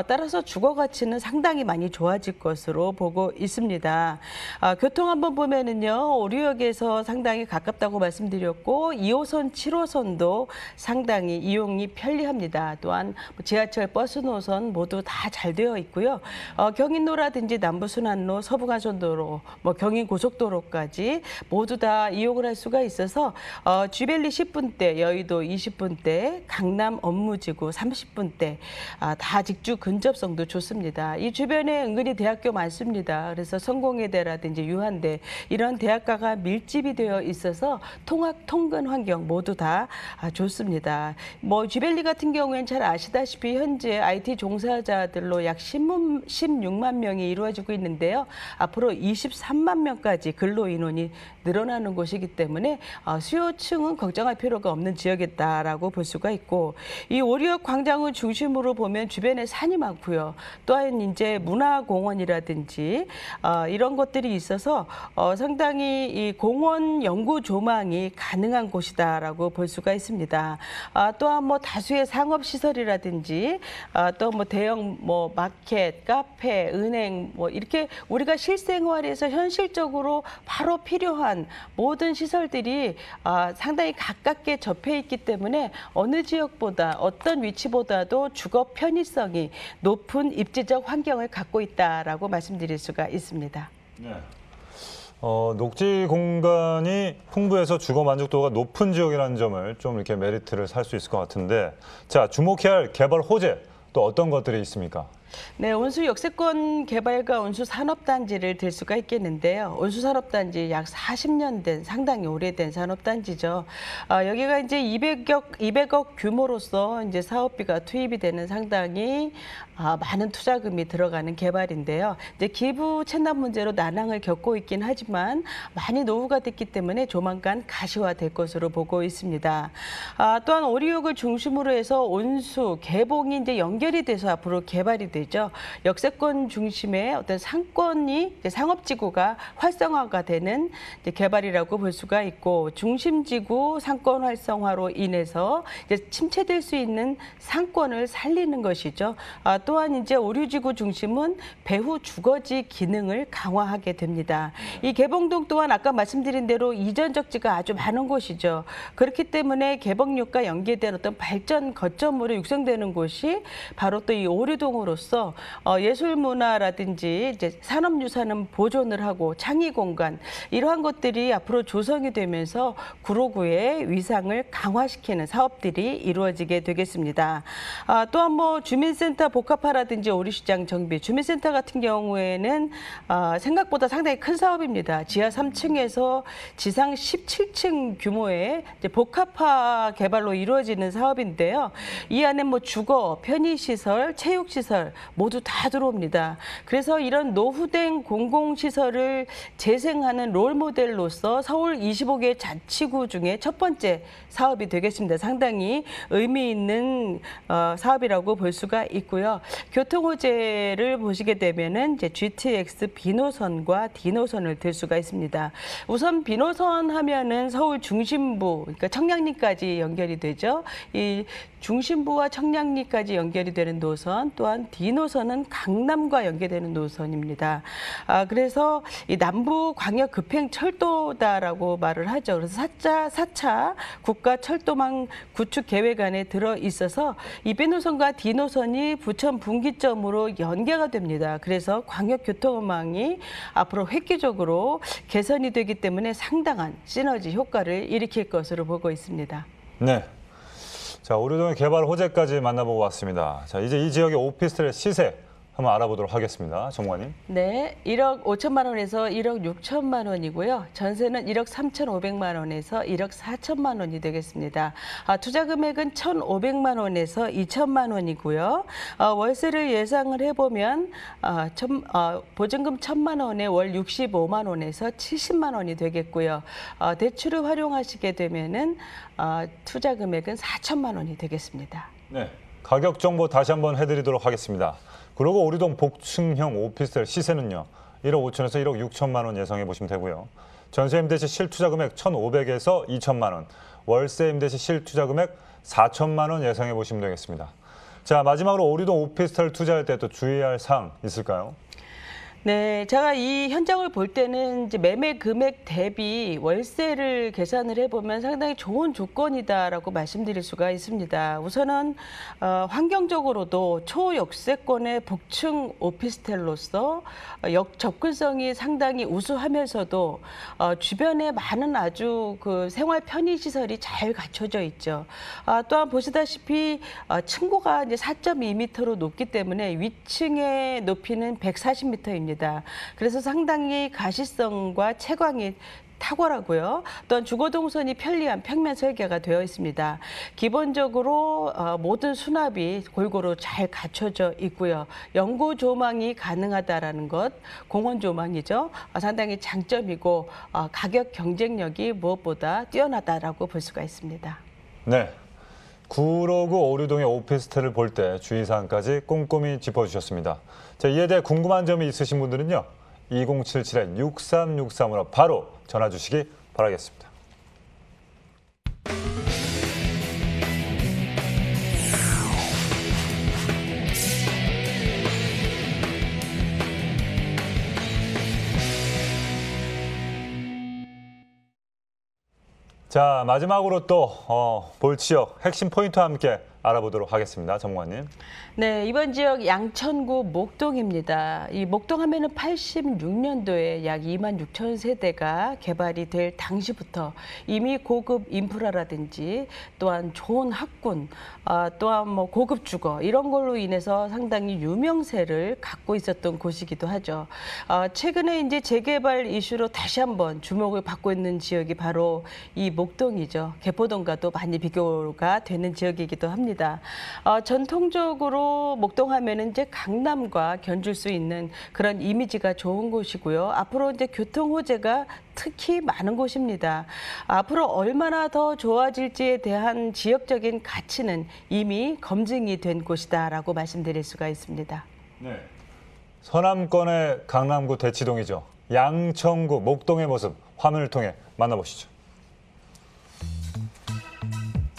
따라서 주거 가치는 상당히 많이 좋아질 것으로 보고 있습니다. 교통 한번 보면은요, 오류역에서 상당히 가깝다고 말씀드렸고 2호선, 7호선도 상당히 이용이 편리합니다. 또한 지하철, 버스 노선 모두 다 잘 되어 있고요. 경인로라든지 남부순환로, 서부간선도로, 뭐 경인고속도로까지 모두 다 이용을 할 수가 있어서 쥐밸리 10분대, 여의도 20분대, 강남 업무지구 30분대 다 직주 근접성도 좋습니다. 이 주변에 은근히 대학교 많습니다. 그래서 성공회대라든지 유한대 이런 대학가가 밀집이 되어 있어서 통학, 통근 환경 모두 다 좋습니다. 뭐 쥐밸리 같은 경우에는 잘 아시다시피 현재 IT 종사자들로 약 16만 명이 이루어지고 있는데요. 앞으로 23만 명까지 근로 인원이 늘어나는 곳이기 때문에 수요층은 걱정할 필요가 없는 지역이다라고 볼 수가 있고 이 오리역 광장을 중심으로 보면 주변에 산이 많고요. 또한 이제 문화공원이라든지 이런 것들이 있어서 상당히 이 공원 연구 조망이 가능한 곳이다라고 볼 수가 있습니다. 또한 뭐 다수의 상업 시설이라든지 또 뭐 대형 뭐 마켓, 카페, 은행 뭐 이렇게 우리가 실생활에서 현실적으로 바로 필요한 모든 시설들이 상당히 가깝게 접해 있기 때문에 어느 지역보다 어떤 위치보다도 주거 편의성이 높은 입지적 환경을 갖고 있다라고 말씀드릴 수가 있습니다. 네. 녹지 공간이 풍부해서 주거 만족도가 높은 지역이라는 점을 좀 이렇게 메리트를 살 수 있을 것 같은데, 자, 주목해야 할 개발 호재 또 어떤 것들이 있습니까? 네, 온수 역세권 개발과 온수 산업단지를 들 수가 있겠는데요. 온수 산업단지 약 40년 된 상당히 오래된 산업단지죠. 여기가 이제 200억 규모로서 이제 사업비가 투입이 되는 상당히 많은 투자금이 들어가는 개발인데요. 이제 기부 채납 문제로 난항을 겪고 있긴 하지만 많이 노후가 됐기 때문에 조만간 가시화될 것으로 보고 있습니다. 또한 오리역을 중심으로 해서 온수, 개봉이 이제 연결이 돼서 앞으로 개발이 되죠. 역세권 중심의 어떤 상권이 상업지구가 활성화가 되는 개발이라고 볼 수가 있고 중심지구 상권 활성화로 인해서 이제 침체될 수 있는 상권을 살리는 것이죠. 또한 이제 오류지구 중심은 배후 주거지 기능을 강화하게 됩니다. 이 개봉동 또한 아까 말씀드린 대로 이전적지가 아주 많은 곳이죠. 그렇기 때문에 개봉역과 연계된 어떤 발전 거점으로 육성되는 곳이 바로 또 이 오류동으로서 예술문화라든지 이제 산업유산은 보존을 하고 창의공간 이러한 것들이 앞으로 조성이 되면서 구로구의 위상을 강화시키는 사업들이 이루어지게 되겠습니다. 또한 뭐 주민센터 복합화라든지 오류시장 정비, 주민센터 같은 경우에는 생각보다 상당히 큰 사업입니다. 지하 3층에서 지상 17층 규모의 이제 복합화 개발로 이루어지는 사업인데요. 이 안에 뭐 주거, 편의시설, 체육시설 모두 다 들어옵니다. 그래서 이런 노후된 공공시설을 재생하는 롤모델로서 서울 25개 자치구 중에 첫 번째 사업이 되겠습니다. 상당히 의미 있는 사업이라고 볼 수가 있고요. 교통 호재를 보시게 되면은 이제 GTX B노선과 D노선을 들 수가 있습니다. 우선 B노선 하면은 서울 중심부, 그러니까 청량리까지 연결이 되죠. 이 중심부와 청량리까지 연결이 되는 노선, 또한 D노선은 강남과 연계되는 노선입니다. 그래서 이 남부 광역 급행 철도다라고 말을 하죠. 그래서 4차 국가 철도망 구축 계획 안에 들어 있어서 이 B노선과 D노선이 부천 분기점으로 연계가 됩니다. 그래서 광역 교통망이 앞으로 획기적으로 개선이 되기 때문에 상당한 시너지 효과를 일으킬 것으로 보고 있습니다. 네. 자, 오류동의 개발 호재까지 만나보고 왔습니다. 자, 이제 이 지역의 오피스텔 시세 한번 알아보도록 하겠습니다. 전문가님. 네, 1억 5천만 원에서 1억 6천만 원이고요. 전세는 1억 3,500만 원에서 1억 4천만 원이 되겠습니다. 투자 금액은 1,500만 원에서 2천만 원이고요. 월세를 예상을 해보면 보증금 1,000만 원에 월 65만 원에서 70만 원이 되겠고요. 대출을 활용하시게 되면은 투자 금액은 4천만 원이 되겠습니다. 네, 가격 정보 다시 한번 해드리도록 하겠습니다. 그리고 우리동 복층형 오피스텔 시세는요. 1억 5천에서 1억 6천만 원 예상해 보시면 되고요. 전세 임대 시 실투자 금액 1,500에서 2천만 원, 월세 임대 시 실투자 금액 4천만 원 예상해 보시면 되겠습니다. 자, 마지막으로 우리동 오피스텔 투자할 때 또 주의할 사항 있을까요? 네, 제가 이 현장을 볼 때는 이제 매매 금액 대비 월세를 계산을 해보면 상당히 좋은 조건이다라고 말씀드릴 수가 있습니다. 우선은 환경적으로도 초역세권의 복층 오피스텔로서 접근성이 상당히 우수하면서도 주변에 많은 아주 그 생활 편의 시설이 잘 갖춰져 있죠. 또한 보시다시피 층고가 이제 4.2m로 높기 때문에 위층의 높이는 140m입니다. 그래서 상당히 가시성과 채광이 탁월하고요. 또한 주거 동선이 편리한 평면 설계가 되어 있습니다. 기본적으로 모든 수납이 골고루 잘 갖춰져 있고요. 연고 조망이 가능하다라는 것, 공원 조망이죠. 상당히 장점이고 가격 경쟁력이 무엇보다 뛰어나다라고 볼 수가 있습니다. 네. 구로구 오류동의 오피스텔을 볼 때 주의사항까지 꼼꼼히 짚어주셨습니다. 자, 이에 대해 궁금한 점이 있으신 분들은요. 2077-6363으로 바로 전화 주시기 바라겠습니다. 자, 마지막으로 또 볼 지역 핵심 포인트와 함께 알아보도록 하겠습니다. 전문가님. 네, 이번 지역 양천구 목동입니다. 이 목동 하면은 86년도에 약 2만 6천 세대가 개발이 될 당시부터 이미 고급 인프라라든지 또한 좋은 학군, 또한 뭐 고급 주거 이런 걸로 인해서 상당히 유명세를 갖고 있었던 곳이기도 하죠. 최근에 이제 재개발 이슈로 다시 한번 주목을 받고 있는 지역이 바로 이 목동이죠. 개포동과도 많이 비교가 되는 지역이기도 합니다. 전통적으로 목동하면은 이제 강남과 견줄 수 있는 그런 이미지가 좋은 곳이고요. 앞으로 이제 교통 호재가 특히 많은 곳입니다. 앞으로 얼마나 더 좋아질지에 대한 지역적인 가치는 이미 검증이 된 곳이다라고 말씀드릴 수가 있습니다. 네. 서남권의 강남구 대치동이죠. 양천구 목동의 모습 화면을 통해 만나보시죠.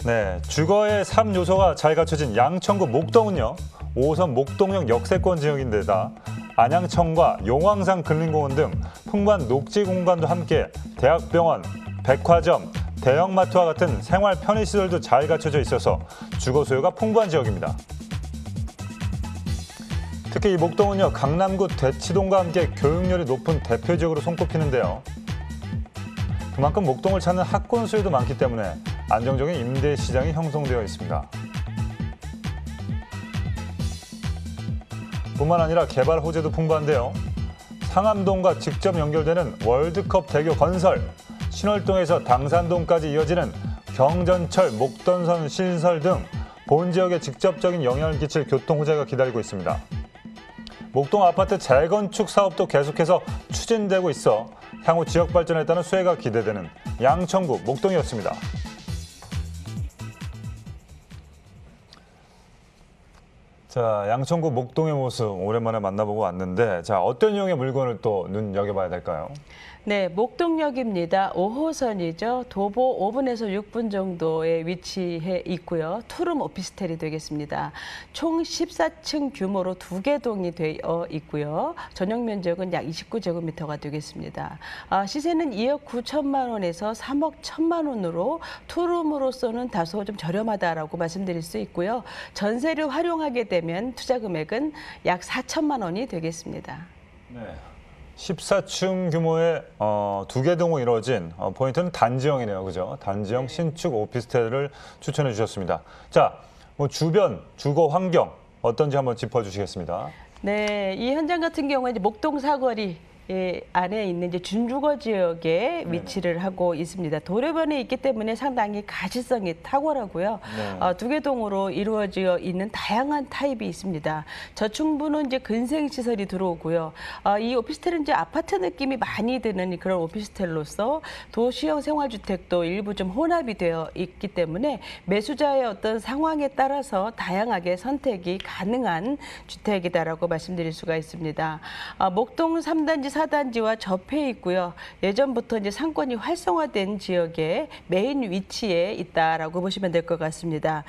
네, 주거의 3요소가 잘 갖춰진 양천구 목동은요. 5호선 목동역 역세권 지역인데다 안양청과 용왕산 근린공원 등 풍부한 녹지 공간도 함께 대학병원, 백화점, 대형마트와 같은 생활 편의시설도 잘 갖춰져 있어서 주거 수요가 풍부한 지역입니다. 특히 이 목동은요. 강남구 대치동과 함께 교육열이 높은 대표 지역으로 손꼽히는데요. 그만큼 목동을 찾는 학군 수요도 많기 때문에 안정적인 임대 시장이 형성되어 있습니다. 뿐만 아니라 개발 호재도 풍부한데요. 상암동과 직접 연결되는 월드컵 대교 건설, 신월동에서 당산동까지 이어지는 경전철 목돈선 신설 등 본 지역에 직접적인 영향을 끼칠 교통 호재가 기다리고 있습니다. 목동 아파트 재건축 사업도 계속해서 추진되고 있어 향후 지역 발전에 따른 수혜가 기대되는 양천구 목동이었습니다. 자, 양천구 목동의 모습 오랜만에 만나보고 왔는데, 자, 어떤 유형의 물건을 또 눈여겨봐야 될까요? 네, 목동역입니다. 5호선이죠. 도보 5분에서 6분 정도에 위치해 있고요. 투룸 오피스텔이 되겠습니다. 총 14층 규모로 2개 동이 되어 있고요. 전용 면적은 약 29제곱미터가 되겠습니다. 시세는 2억 9천만 원에서 3억 1천만 원으로 투룸으로서는 다소 좀 저렴하다라고 말씀드릴 수 있고요. 전세를 활용하게 되면 투자 금액은 약 4천만 원이 되겠습니다. 네. 14층 규모의 2개 동으로 이루어진 포인트는 단지형이네요. 그죠? 단지형 신축 오피스텔을 추천해 주셨습니다. 자, 뭐 주변, 주거 환경 어떤지 한번 짚어주시겠습니다. 네, 이 현장 같은 경우에 이제 목동 사거리 안에 있는 이제 준주거 지역에 위치를 하고 있습니다. 도로변에 있기 때문에 상당히 가시성이 탁월하고요. 네. 두 개 동으로 이루어져 있는 다양한 타입이 있습니다. 저층부는 이제 근생 시설이 들어오고요. 이 오피스텔은 이제 아파트 느낌이 많이 드는 그런 오피스텔로서 도시형 생활주택도 일부 좀 혼합이 되어 있기 때문에 매수자의 어떤 상황에 따라서 다양하게 선택이 가능한 주택이다라고 말씀드릴 수가 있습니다. 목동 3단지 4단지와 접해 있고요. 예전부터 이제 상권이 활성화된 지역의 메인 위치에 있다라고 보시면 될 것 같습니다.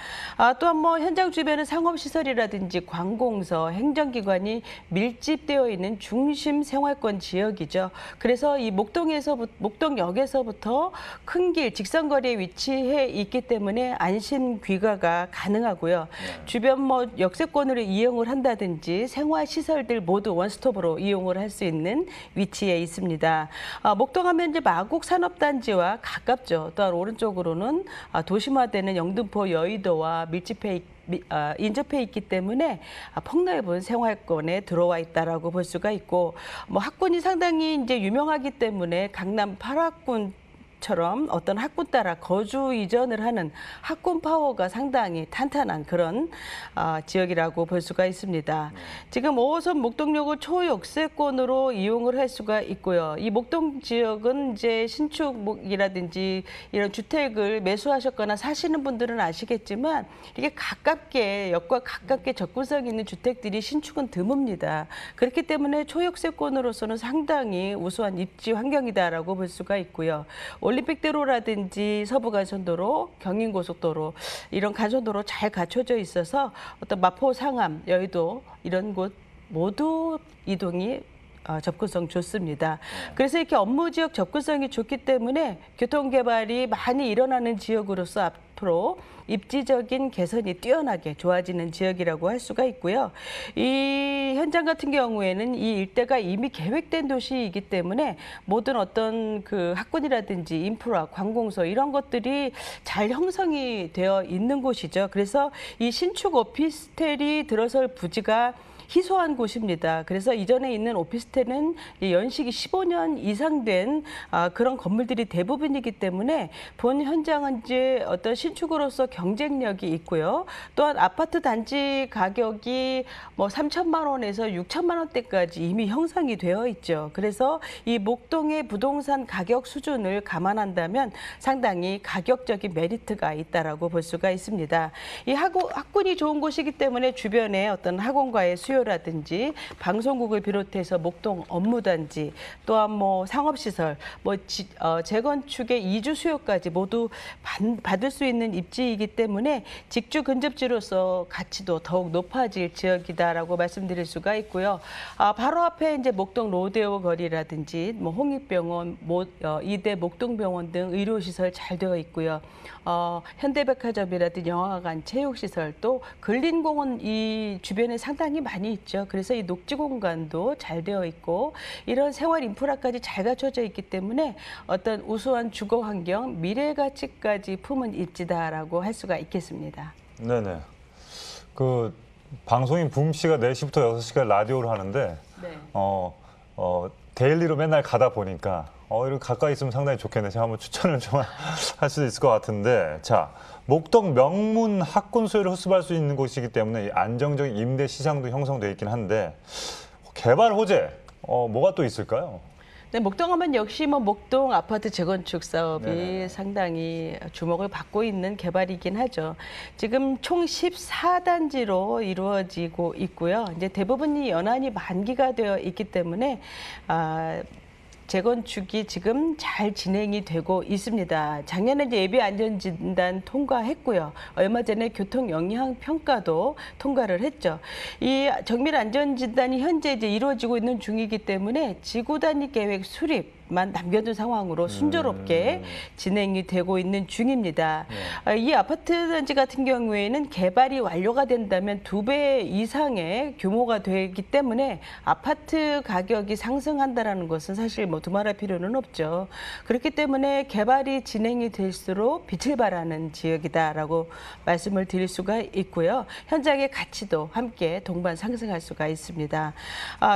또한 뭐 현장 주변은 상업시설이라든지 관공서, 행정기관이 밀집되어 있는 중심 생활권 지역이죠. 그래서 이 목동역에서부터 큰 길, 직선거리에 위치해 있기 때문에 안심 귀가가 가능하고요. 주변 뭐 역세권으로 이용을 한다든지 생활시설들 모두 원스톱으로 이용을 할 수 있는 위치에 있습니다. 목동하면 이제 마곡 산업단지와 가깝죠. 또한 오른쪽으로는 도심화되는 영등포 여의도와 인접해 있기 때문에 폭넓은 생활권에 들어와 있다라고 볼 수가 있고, 뭐 학군이 상당히 이제 유명하기 때문에 강남 8학군 처럼 어떤 학군 따라 거주 이전을 하는 학군 파워가 상당히 탄탄한 그런 지역이라고 볼 수가 있습니다. 지금 5호선 목동역을 초역세권으로 이용을 할 수가 있고요. 이 목동 지역은 이제 신축이라든지 이런 주택을 매수하셨거나 사시는 분들은 아시겠지만 이게 역과 가깝게 접근성 있는 주택들이 신축은 드뭅니다. 그렇기 때문에 초역세권으로서는 상당히 우수한 입지 환경이다라고 볼 수가 있고요. 올림픽대로라든지 서부간선도로, 경인고속도로 이런 간선도로 잘 갖춰져 있어서 어떤 마포, 상암, 여의도 이런 곳 모두 이동이 접근성 좋습니다. 그래서 이렇게 업무 지역 접근성이 좋기 때문에 교통 개발이 많이 일어나는 지역으로서 앞으로 입지적인 개선이 뛰어나게 좋아지는 지역이라고 할 수가 있고요. 이 현장 같은 경우에는 이 일대가 이미 계획된 도시이기 때문에 모든 어떤 그 학군이라든지 인프라, 관공서 이런 것들이 잘 형성이 되어 있는 곳이죠. 그래서 이 신축 오피스텔이 들어설 부지가 희소한 곳입니다. 그래서 이전에 있는 오피스텔은 연식이 15년 이상 된 그런 건물들이 대부분이기 때문에 본 현장은 이제 어떤 신축으로서 경쟁력이 있고요. 또한 아파트 단지 가격이 뭐 3천만 원에서 6천만 원대까지 이미 형성이 되어 있죠. 그래서 이 목동의 부동산 가격 수준을 감안한다면 상당히 가격적인 메리트가 있다라고 볼 수가 있습니다. 이 학군이 좋은 곳이기 때문에 주변에 어떤 학원과의 수요라든지 방송국을 비롯해서 목동 업무단지 또한 뭐 상업시설, 재건축의 이주 수요까지 모두 받을 수 있는 입지이기 때문에 직주 근접지로서 가치도 더욱 높아질 지역이다라고 말씀드릴 수가 있고요. 바로 앞에 이제 목동 로데오 거리라든지 뭐 홍익병원, 이대 목동병원 등 의료시설 잘 되어 있고요. 현대백화점이라든지 영화관, 체육시설 또 근린공원 이 주변에 상당히 많이 있죠. 그래서 이 녹지 공간도 잘 되어 있고 이런 생활 인프라까지 잘 갖춰져 있기 때문에 어떤 우수한 주거 환경, 미래 가치까지 품은 입지다라고 할 수가 있겠습니다. 네네. 그 방송인 붐 씨가 4시부터 6시까지 라디오를 하는데 네. 데일리로 맨날 가다 보니까 이렇게 가까이 있으면 상당히 좋겠네. 제가 한번 추천을 좀 할 수도 있을 것 같은데, 자, 목동 명문 학군 수요를 흡수할 수 있는 곳이기 때문에 안정적인 임대 시장도 형성되어 있긴 한데 개발 호재 뭐가 또 있을까요? 네, 목동하면 역시 뭐 목동 아파트 재건축 사업이 네네. 상당히 주목을 받고 있는 개발이긴 하죠. 지금 총 14단지로 이루어지고 있고요. 이제 대부분이 연한이 만기가 되어 있기 때문에 재건축이 지금 잘 진행이 되고 있습니다. 작년에 이제 예비 안전진단 통과했고요. 얼마 전에 교통 영향 평가도 통과를 했죠. 이 정밀 안전진단이 현재 이제 이루어지고 있는 중이기 때문에 지구 단위 계획 수립 만 남겨둔 상황으로 순조롭게 진행이 되고 있는 중입니다. 이 아파트 단지 같은 경우에는 개발이 완료가 된다면 2배 이상의 규모가 되기 때문에 아파트 가격이 상승한다라는 것은 사실 뭐 두말할 필요는 없죠. 그렇기 때문에 개발이 진행이 될수록 빛을 발하는 지역이다라고 말씀을 드릴 수가 있고요. 현장의 가치도 함께 동반 상승할 수가 있습니다.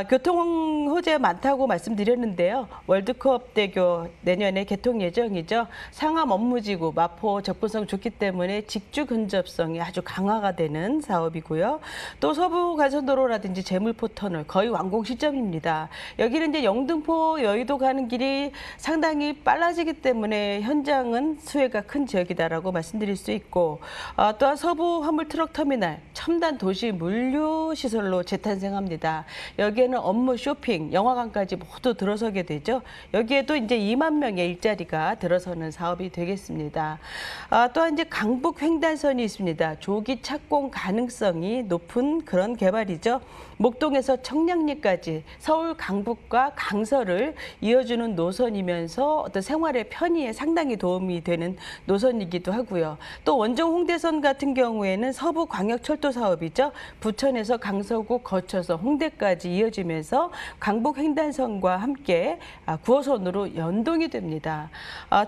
교통 호재 많다고 말씀드렸는데요. 월드컵대교 내년에 개통 예정이죠. 상암 업무지구 마포 접근성 좋기 때문에 직주 근접성이 아주 강화가 되는 사업이고요. 또 서부 간선도로라든지 제물포 터널 거의 완공 시점입니다. 여기는 이제 영등포 여의도 가는 길이 상당히 빨라지기 때문에 현장은 수혜가 큰 지역이다라고 말씀드릴 수 있고, 또한 서부 화물 트럭 터미널 첨단 도시 물류 시설로 재탄생합니다. 여기에는 업무, 쇼핑, 영화관까지 모두 들어서게 되죠. 여기에도 이제 2만 명의 일자리가 들어서는 사업이 되겠습니다. 또한 이제 강북 횡단선이 있습니다. 조기 착공 가능성이 높은 그런 개발이죠. 목동에서 청량리까지 서울 강북과 강서를 이어주는 노선이면서 어떤 생활의 편의에 상당히 도움이 되는 노선이기도 하고요. 또 원정 홍대선 같은 경우에는 서부 광역철도 사업이죠. 부천에서 강서구 거쳐서 홍대까지 이어지면서 강북 횡단선과 함께 9호선으로 연동이 됩니다.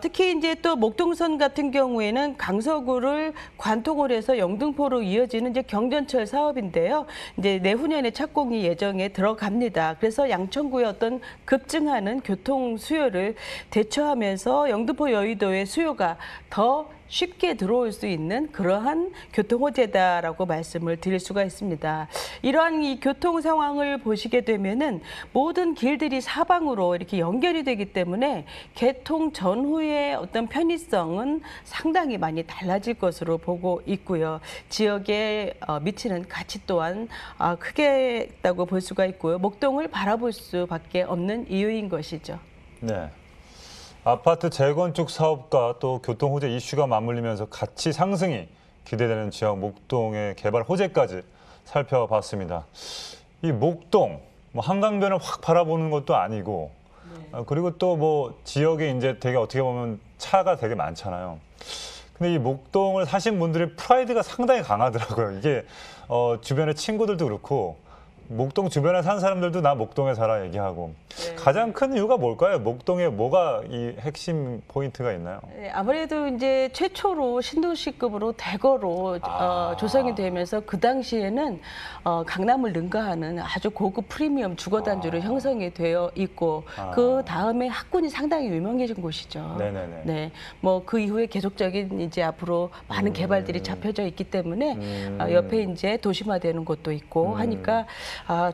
특히 이제 또 목동선 같은 경우에는 강서구를 관통을 해서 영등포로 이어지는 이제 경전철 사업인데요. 이제 내후년에 착공이 예정에 들어갑니다. 그래서 양천구의 어떤 급증하는 교통 수요를 대처하면서 영등포 여의도의 수요가 더 쉽게 들어올 수 있는 그러한 교통 호재다라고 말씀을 드릴 수가 있습니다. 이러한 이 교통 상황을 보시게 되면은 모든 길들이 사방으로 이렇게 연결이 되기 때문에 개통 전후의 어떤 편의성은 상당히 많이 달라질 것으로 보고 있고요. 지역에 미치는 가치 또한 크게 있다고 볼 수가 있고요. 목동을 바라볼 수밖에 없는 이유인 것이죠. 네. 아파트 재건축 사업과 또 교통 호재 이슈가 맞물리면서 가치 상승이 기대되는 지역 목동의 개발 호재까지 살펴봤습니다. 이 목동, 뭐 한강변을 확 바라보는 것도 아니고, 그리고 또 뭐 지역에 이제 되게 어떻게 보면 차가 되게 많잖아요. 근데 이 목동을 사신 분들의 프라이드가 상당히 강하더라고요. 이게 주변의 친구들도 그렇고. 목동 주변에 산 사람들도 나 목동에 살아 얘기하고. 네. 가장 큰 이유가 뭘까요? 목동에 뭐가 이 핵심 포인트가 있나요? 네, 아무래도 이제 최초로 신도시급으로 대거로 조성이 되면서 그 당시에는 강남을 능가하는 아주 고급 프리미엄 주거 단지로 형성이 되어 있고 그 다음에 학군이 상당히 유명해진 곳이죠. 네네네. 네, 뭐 그 이후에 계속적인 이제 앞으로 많은 개발들이 잡혀져 있기 때문에 옆에 이제 도심화되는 곳도 있고 하니까.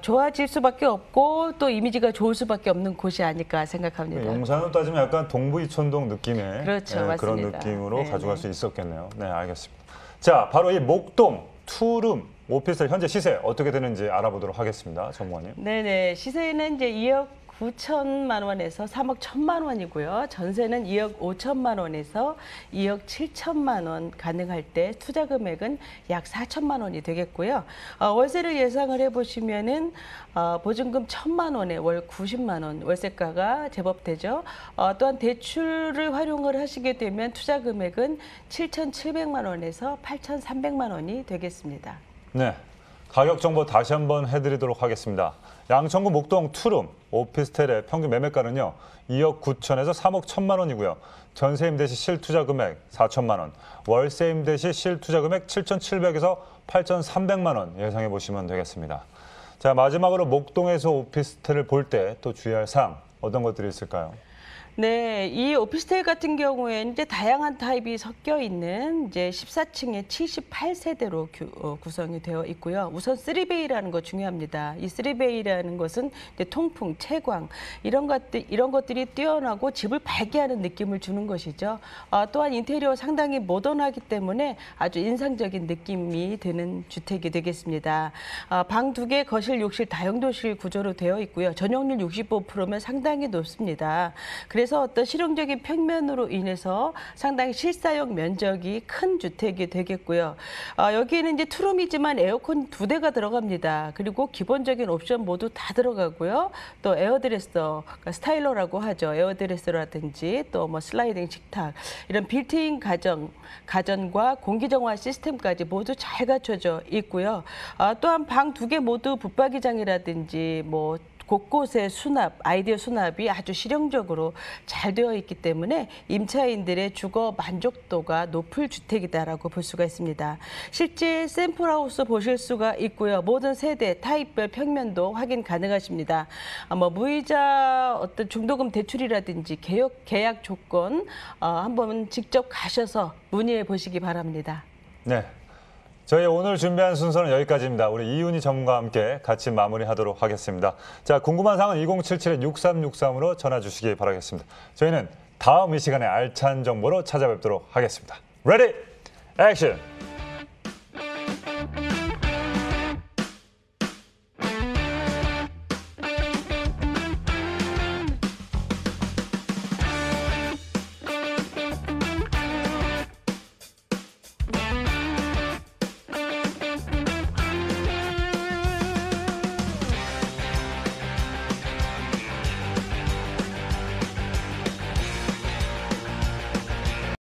좋아질 수밖에 없고 또 이미지가 좋을 수밖에 없는 곳이 아닐까 생각합니다. 용산으로 따지면 약간 동부 이촌동 느낌의 그렇죠, 그런 맞습니다. 느낌으로 네네. 가져갈 수 있었겠네요. 네, 알겠습니다. 자, 바로 이 목동 투룸 오피스텔 현재 시세 어떻게 되는지 알아보도록 하겠습니다. 전무관님. 네네, 시세는 이제 2억 9천만 원에서 3억 1천만 원이고요. 전세는 2억 5천만 원에서 2억 7천만 원 가능할 때 투자 금액은 약 4천만 원이 되겠고요. 월세를 예상을 해보시면은 보증금 1천만 원에 월 90만 원 월세가가 제법 되죠. 또한 대출을 활용을 하시게 되면 투자 금액은 7,700만 원에서 8,300만 원이 되겠습니다. 네, 가격 정보 다시 한번 해드리도록 하겠습니다. 양천구 목동 투룸 오피스텔의 평균 매매가는요 2억 9천에서 3억 1천만 원이고요. 전세 임대 시 실투자 금액 4천만 원, 월세 임대 시 실투자 금액 7,700에서 8,300만 원 예상해 보시면 되겠습니다. 자, 마지막으로 목동에서 오피스텔을 볼 때 또 주의할 사항 어떤 것들이 있을까요? 네, 이 오피스텔 같은 경우에는 이제 다양한 타입이 섞여 있는 이제 14층의 78세대로 구성이 되어 있고요. 우선 3베이라는 거 중요합니다. 이 3베이라는 것은 이제 통풍, 채광 이런 것들이 뛰어나고 집을 밝게 하는 느낌을 주는 것이죠. 또한 인테리어 상당히 모던하기 때문에 아주 인상적인 느낌이 드는 주택이 되겠습니다. 방 2개, 거실, 욕실, 다용도실 구조로 되어 있고요. 전용률 65%면 상당히 높습니다. 그래서 그래서 어떤 실용적인 평면으로 인해서 상당히 실사용 면적이 큰 주택이 되겠고요. 여기에는 이제 투룸이지만 에어컨 2대가 들어갑니다. 그리고 기본적인 옵션 모두 다 들어가고요. 또 에어드레서, 그러니까 스타일러라고 하죠. 에어드레서라든지 또 뭐 슬라이딩 식탁 이런 빌트인 가전과 공기정화 시스템까지 모두 잘 갖춰져 있고요. 또한 방 2개 모두 붙박이장이라든지 뭐 곳곳에 아이디어 수납이 아주 실용적으로 잘 되어 있기 때문에 임차인들의 주거 만족도가 높을 주택이다라고 볼 수가 있습니다. 실제 샘플하우스 보실 수가 있고요. 모든 세대, 타입별 평면도 확인 가능하십니다. 뭐 무이자 어떤 중도금 대출이라든지 계약 조건 한번 직접 가셔서 문의해 보시기 바랍니다. 네. 저희 오늘 준비한 순서는 여기까지입니다. 우리 이윤희 전문가와 함께 같이 마무리하도록 하겠습니다. 자, 궁금한 사항은 2077-6363으로 전화 주시기 바라겠습니다. 저희는 다음 이 시간에 알찬 정보로 찾아뵙도록 하겠습니다. 레디, 액션!